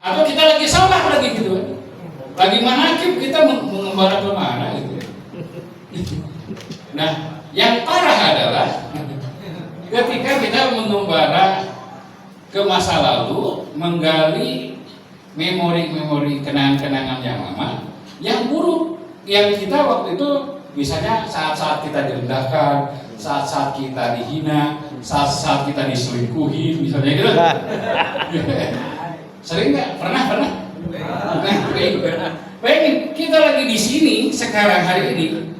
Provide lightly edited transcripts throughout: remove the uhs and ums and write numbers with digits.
Atau kita lagi salah lagi gitu kan. Lagi manakib kita mengembara kemana gitu. Nah, yang parah adalah ketika kita mengembara ke masa lalu, menggali memori-memori kenangan-kenangan yang lama, yang buruk, yang kita waktu itu misalnya saat-saat kita direndahkan, saat-saat kita dihina, saat-saat kita diselingkuhi, misalnya gitu. Sering nggak? Pernah? Nah, bayangin kita lagi di sini sekarang hari ini,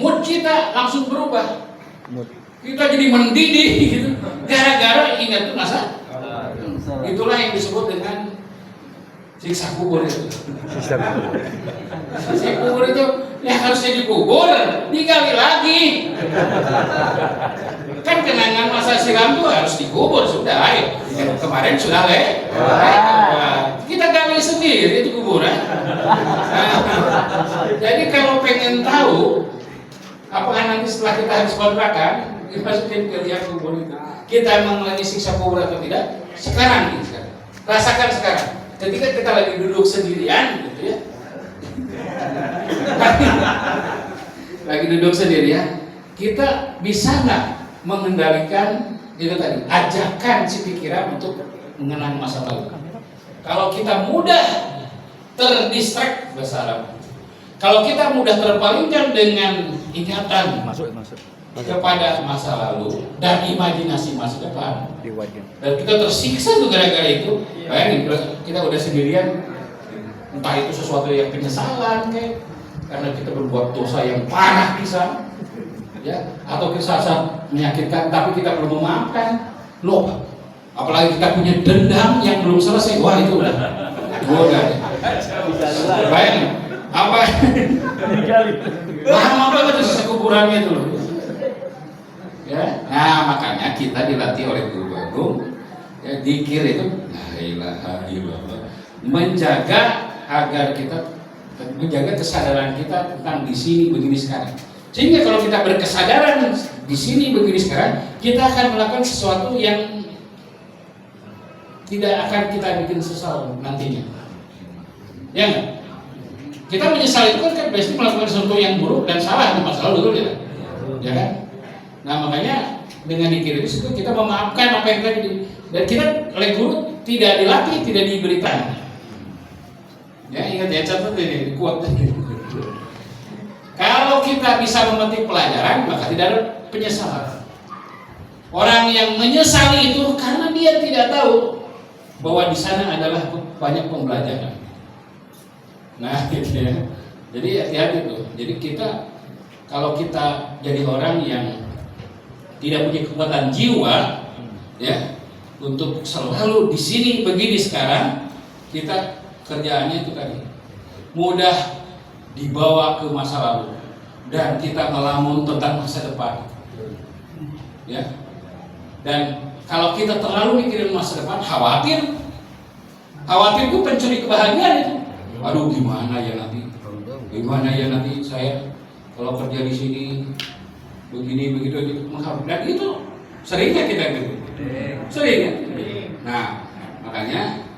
mood kita langsung berubah. Kita jadi mendidih gitu, gara-gara ingat tuh masa. Itulah yang disebut dengan siksa kubur itu. Siksa kubur itu ya harusnya dikubur, digali lagi. Kan kenangan masa silam itu harus dikubur sudah. Kemarin sudah kita gali sendiri itu kuburan. Jadi kalau pengen tahu apakah nanti setelah kita habis kontrakan dimasukin ke liang kubur itu, kita mengalami siksa kubur atau tidak? Sekarang nih, rasakan sekarang. Ketika kita lagi duduk sendirian, gitu ya, lagi duduk sendirian, kita bisa nggak mengendalikan itu tadi, ajakan si pikiran untuk mengenang masa lalu? Kalau kita mudah terdistrak, bahasa Arab. Kalau kita mudah terpalingkan dengan ingatan kepada masa lalu dan imajinasi masa depan, dan kita tersiksa tuh gara-gara itu. Bayangin kita udah sendirian, entah itu sesuatu yang penyesalan kayak karena kita berbuat dosa yang parah bisa, ya, atau kisah menyakitkan tapi kita belum memaafkan, loh, apalagi kita punya dendam yang belum selesai, wah itu udah bayangin apa lama banget itu sisa kuburannya itu loh. Ya, nah makanya kita dilatih oleh Guru Agung, ya, dzikir itu la ilaha illallah, menjaga agar kita menjaga kesadaran kita tentang di sini begini sekarang. Sehingga kalau kita berkesadaran di sini begini sekarang, kita akan melakukan sesuatu yang tidak akan kita bikin sesal nantinya. Ya enggak? Kita menyesal itu kan biasanya melakukan sesuatu yang buruk dan salah di masa lalu, betul ya? Ya kan? Nah makanya dengan dikir itu kita memaafkan apa yang tadi, dan kita oleh guru tidak dilatih, tidak diberitahu. Ya ingat ya, catat ini kuat. Kalau kita bisa memetik pelajaran, maka tidak ada penyesalan. Orang yang menyesali itu karena dia tidak tahu bahwa di sana adalah banyak pembelajaran. Nah, gitu ya. Jadi hati-hati tuh. Jadi kita kalau kita jadi orang yang tidak punya kekuatan jiwa, ya, untuk selalu di sini begini sekarang, kita kerjaannya itu tadi mudah dibawa ke masa lalu dan kita melamun tentang masa depan, ya. Dan kalau kita terlalu mikirin masa depan, khawatir itu pencuri kebahagiaan itu. Aduh gimana ya nanti saya kalau kerja di sini begini begitu gitu, dan itu seringnya kita gitu, seringnya. Nah makanya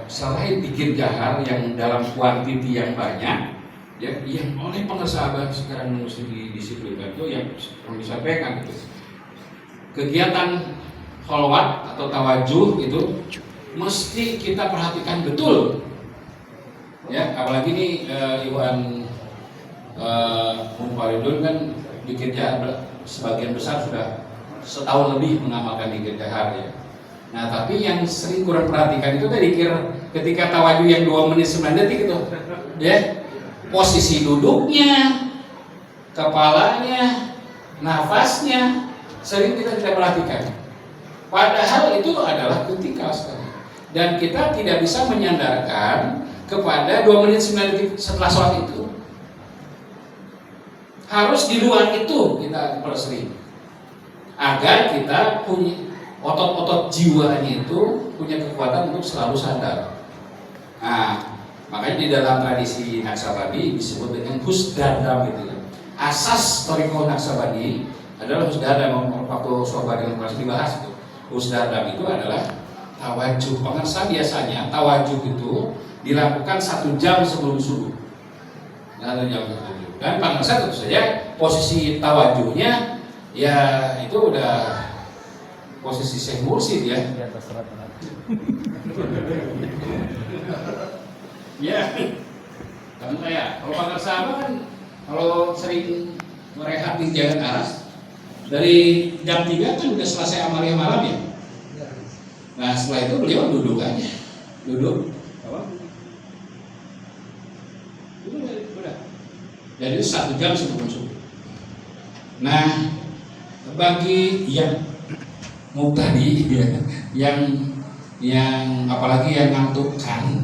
selain bikin jahar yang dalam kuantiti yang banyak, ya, yang oleh pengesahabat sekarang mesti didisiplinkan itu yang disampaikan itu. Kegiatan kholwat atau tawajuh itu mesti kita perhatikan betul, ya, apalagi nih Iwan Munfaridun kan bikin jahar sebagian besar sudah setahun lebih mengamalkan zikir jahar, ya. Nah tapi yang sering kurang perhatikan itu tadi ketika tawajuh yang 2 menit 9 detik itu, ya, posisi duduknya, kepalanya, nafasnya sering kita tidak perhatikan. Padahal itu adalah kritikal sekali. Dan kita tidak bisa menyandarkan kepada 2 menit 9 detik setelah sholat itu. Harus di luar itu kita persering, agar kita punya otot-otot jiwanya itu punya kekuatan untuk selalu sadar. Nah, makanya di dalam tradisi Naksabandi disebut dengan husdardam itu. Asas Thariqah Naksabandi adalah husdardam. Waktu sobat yang kelas dibahas itu, husdardam itu adalah Tawajuh, pemirsa, biasanya tawajuh itu dilakukan 1 jam sebelum subuh. 1 jam sebelum subuh. Dan pemirsa tentu saja posisi tawajuhnya ya itu udah posisi Syekh Mursyid ya. Di atas rata-rata. Ya. Karena ya, kalau pemirsa kan kalau sering merehat di Jalan Aras dari jam 3 kan udah selesai amalia malam ya. Nah setelah itu beliau duduk aja, duduk, apa? Duduk udah. Jadi 1 jam sebelum subuh. Nah bagi yang mau tadi ya, yang apalagi yang ngantukkan,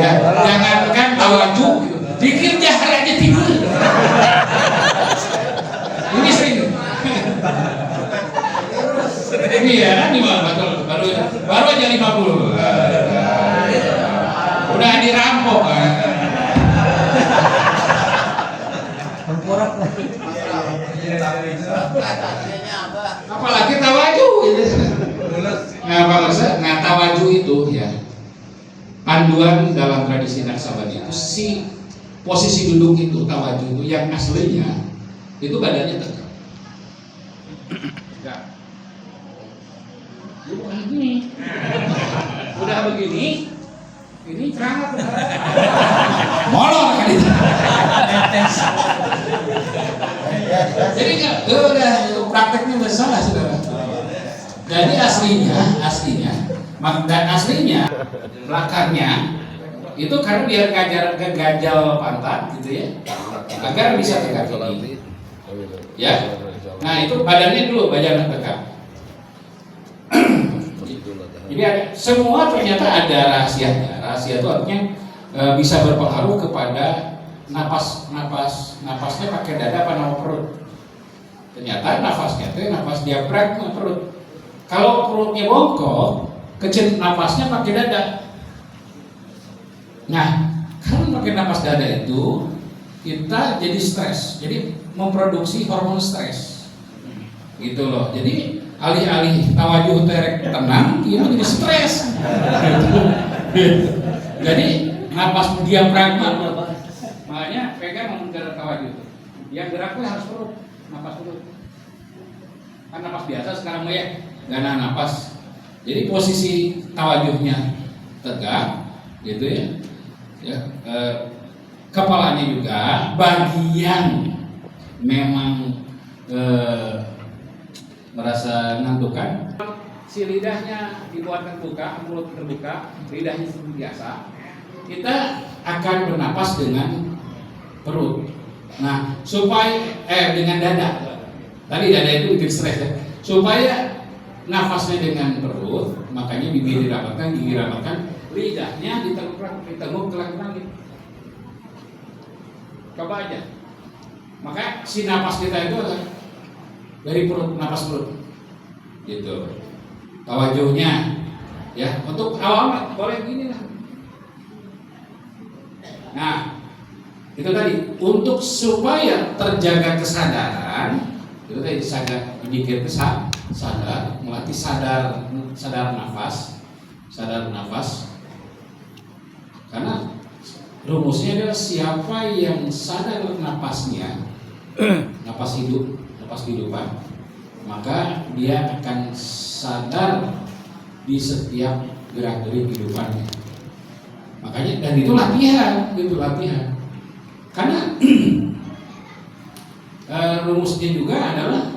ya jangankan tawajuh, dikir jahar aja tidur. Ini sering. Ini ya, ini baru aja 50. Udah dirampok. Apalagi tawajuh. Nah, tawajuh itu ya panduan dalam tradisi Naksabandi itu posisi duduk itu tawajuh itu yang aslinya itu badannya tegak. Enggak. Bukan gini. Udah begini, ini ceramah. Molor kali itu. Jadi udah prakteknya udah salah saudara. Jadi aslinya belakangnya itu karena biar ganjal pantat gitu ya, agar bisa tegak ini. Ya, nah itu badannya dulu badan tegak. Jadi semua ternyata ada rahasianya. Rahasia itu artinya bisa berpengaruh kepada napasnya pakai dada apa nama perut. Ternyata nafasnya itu nafas diafragma perut. Kalau perutnya bongkok, kecil napasnya pakai dada. Nah, kalau pakai napas dada itu kita jadi stres, jadi memproduksi hormon stres, gitu loh. Jadi alih-alih tawajuh tenang, dia jadi stres. Jadi napas diafragma, makanya pegang menggerak tawajuh. Yang geraknya harus perut, napas perut. Kan napas biasa sekarang ya, gak napas. Jadi posisi tawajuhnya tegak, gitu ya. Kepalanya juga bagian memang merasa ngantukan. Si lidahnya dibuat terbuka, mulut terbuka, lidahnya seperti biasa. Kita akan bernapas dengan perut. Nah, supaya dengan dada. Tadi dada itu bikin stres ya. Supaya nafasnya dengan perut, makanya bibir dirapatkan, gigi dirapatkan, lidahnya diteguk kelang-kelang. Coba aja. Maka si napas kita itu adalah dari perut, napas perut. Gitu. Tawajuhnya ya, untuk awal boleh gini lah. Nah, itu tadi untuk supaya terjaga kesadaran, itu tadi sedikit sadar, melatih sadar nafas. Karena rumusnya adalah siapa yang sadar napasnya, napas hidup, napas kehidupan, maka dia akan sadar di setiap gerak-gerik kehidupannya. Makanya dan itu latihan. Karena rumusnya juga adalah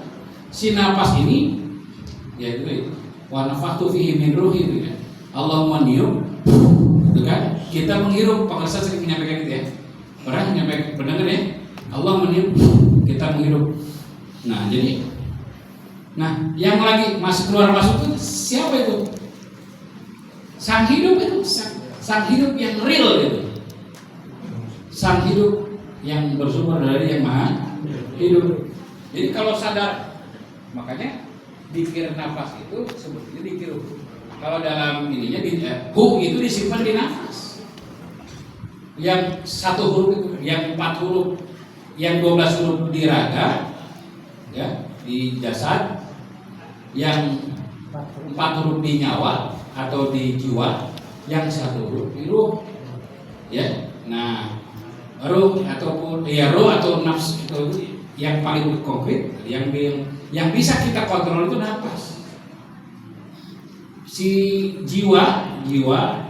si napas ini, yaitu wa nafakhtu fihi min ruhi itu ya. Allahumma nium, itu kan kita menghirup, pengerasa sering menyampaikan itu ya. Orang menyampaikan pendengar ya, Allah meniup, kita menghirup. Nah jadi, yang lagi masuk keluar masuk itu siapa itu? Sang hidup itu, sang hidup yang real itu, sang hidup yang bersumber dari yang maha hidup. Jadi kalau sadar, makanya dikir nafas itu sebetulnya dikir. Kalau dalam ininya itu disimpan di nafas. Yang 1 huruf itu, yang 4 huruf, yang 12 huruf di raga, ya, di jasad, yang 4 huruf di nyawa atau di jiwa, yang 1 huruf di ruh. Ya. Nah, ruh ataupun ruh atau nafsu itu yang paling konkret, yang bisa kita kontrol itu nafas. Si jiwa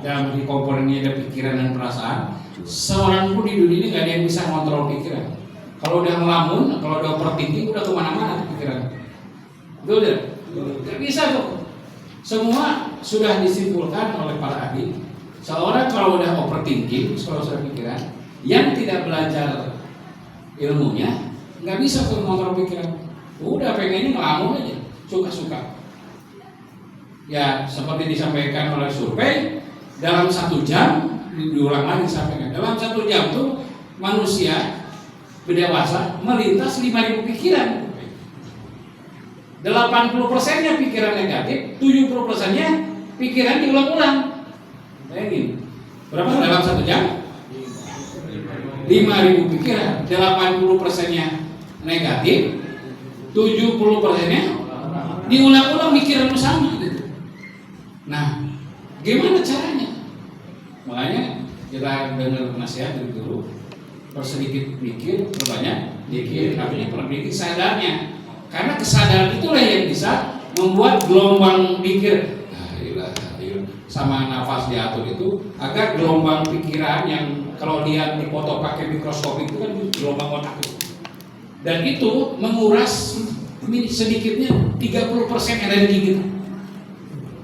dalam komponennya ada pikiran dan perasaan. Seorang pun di dunia ini nggak ada yang bisa kontrol pikiran. Kalau udah ngelamun, kalau udah overthinking, udah kemana-mana pikiran. Betul tidak? Nggak bisa tuh. Semua sudah disimpulkan oleh para ahli. Seorang kalau udah overthinking, kalau sudah pikiran, yang tidak belajar ilmunya, nggak bisa tuh mengontrol pikiran. Udah pengennya ngelamun aja, suka-suka. Ya seperti disampaikan oleh survei, dalam 1 jam, diulang lagi disampaikan, dalam 1 jam tuh manusia dewasa melintas 5.000 pikiran. 80%-nya pikiran negatif, 70%-nya pikiran diulang-ulang. Bayangin, berapa dalam 1 jam? 5.000 pikiran, 80%-nya negatif, 70%-nya diulang-ulang pikiran sama gitu. Nah, gimana caranya? Makanya kita dengar nasihat dari guru, persedikit mikir, perbanyak mikir, artinya perbanyak sadarnya. Karena kesadaran itulah yang bisa membuat gelombang pikir, sama nafas diatur itu, agar gelombang pikiran yang kalau lihat dipoto pakai mikroskop itu kan gelombang otak itu. Dan itu menguras sedikitnya 30% energi kita.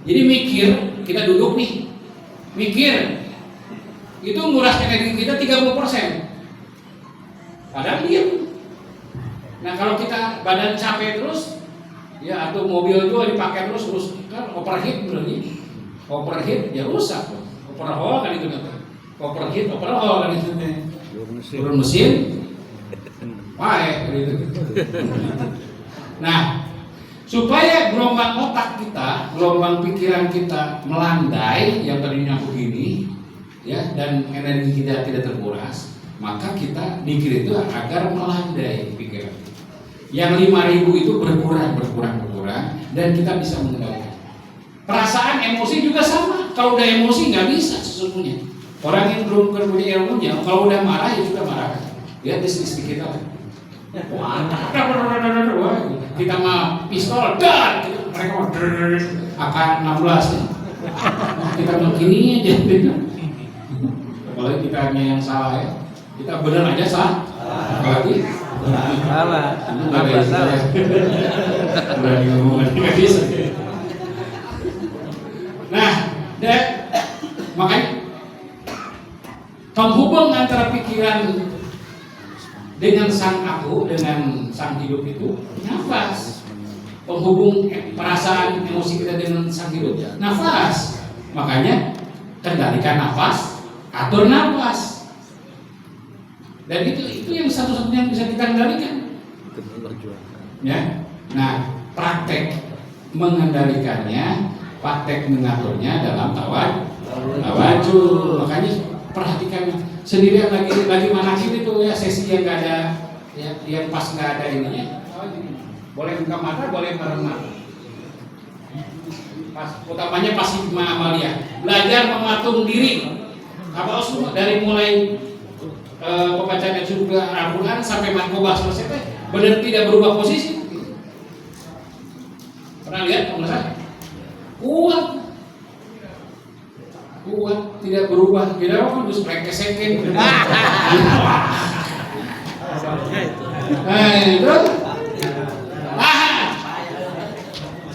Jadi mikir, kita duduk nih, mikir, itu nguras energi kita 30%. Padahal diam. Nah kalau kita badan capek terus, ya atau mobil juga dipakai terus kan overheat berarti, overheat ya rusak, overhaul kan itu kata, overheat, overhaul kan itu, turun mesin, gitu. Nah, supaya gelombang otak kita, gelombang pikiran kita melandai yang tadinya begini, ya, dan energi kita tidak terkuras, maka kita mikir itu agar melandai pikiran. Yang 5.000 itu berkurang, dan kita bisa mengendalikan. Perasaan, emosi juga sama. Kalau udah emosi nggak bisa sesungguhnya. Orang yang belum punya ilmunya, kalau udah marah ya sudah marah. Lihat istri kita. Kita mah pistol, dan mereka mah akan 16 nih. Kita begini aja. Apalagi kita yang salah ya. Kita benar aja salah. Apalagi salah. Berani ngomong nggak bisa. Nah, makanya penghubung antara pikiran dengan sang aku, dengan sang hidup itu nafas. Penghubung perasaan emosi kita dengan sang hidup nafas. Makanya kendalikan nafas, atur nafas. Dan itu yang satu-satunya yang bisa kita kendalikan. Ya. Nah, praktek mengendalikannya, praktek mengaturnya dalam tawajud. Makanya perhatikan sendirian lagi manakib itu ya, sesi yang nggak ada, ya, yang pas nggak ada ininya. Boleh buka mata, boleh merem mata. Pas, utamanya pas hikmah amalia, belajar mematung diri. Apa semua dari mulai pembacaan surga Al-Quran sampai Manqobah selesai, benar tidak berubah posisi. Pernah lihat pemirsa? Kuat, tidak berubah. Tidak apa harus plek-kesekin. Terus,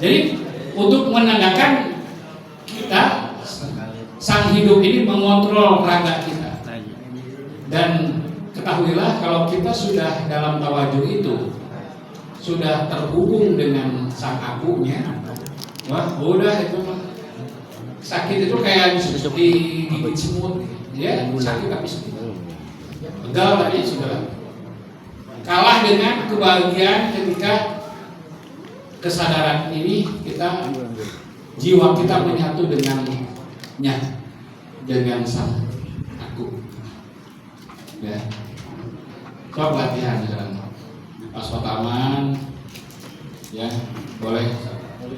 jadi untuk menandakan kita sang hidup ini mengontrol raga kita. Dan ketahuilah kalau kita sudah dalam tawajuh itu, sudah terhubung dengan sang akunya, wah udah itu sakit itu kayak digigit semut, ya sakit tapi pegal tapi sudah kalah dengan kebahagiaan ketika kesadaran ini kita, jiwa kita menyatu dengan sang aku. Ya, coba latihan sekarang. Pas pertama, ya boleh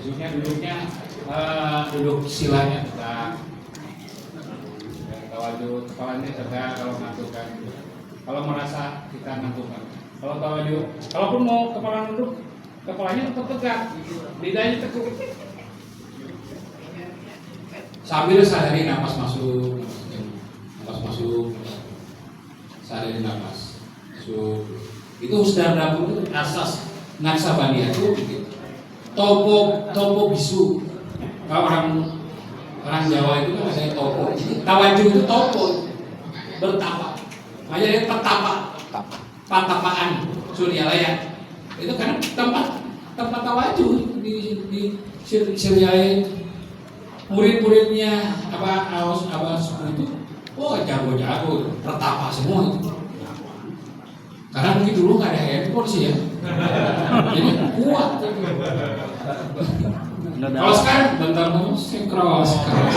duduknya duduk silanya tegak. Tawaju kepalanya tegak kalau ngantukkan. Kalau merasa kita ngantukkan. Kalau tawaju, kalaupun mau kepala nunduk, kepalanya tetap tegak, lidahnya tekuk. Sambil sadari napas masuk, sadari napas masuk. Itu sudah dapur itu asas Naksabandia itu topo bisu. Kalau orang Jawa itu kan ada topo. Tawaju itu topo, bertapa. Makanya petapa, patapaan Suryalaya. Itu karena tempat tawaju di Suryalaya. Murid-muridnya apa suku itu, jago-jago, pertapa semua itu. Karena mungkin dulu nggak ada handphone sih ya, jadi kuat. Kalau sekarang bentar dulu sinkron sekarang.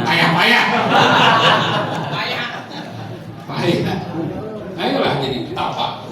Payah. Ayolah jadi tapa.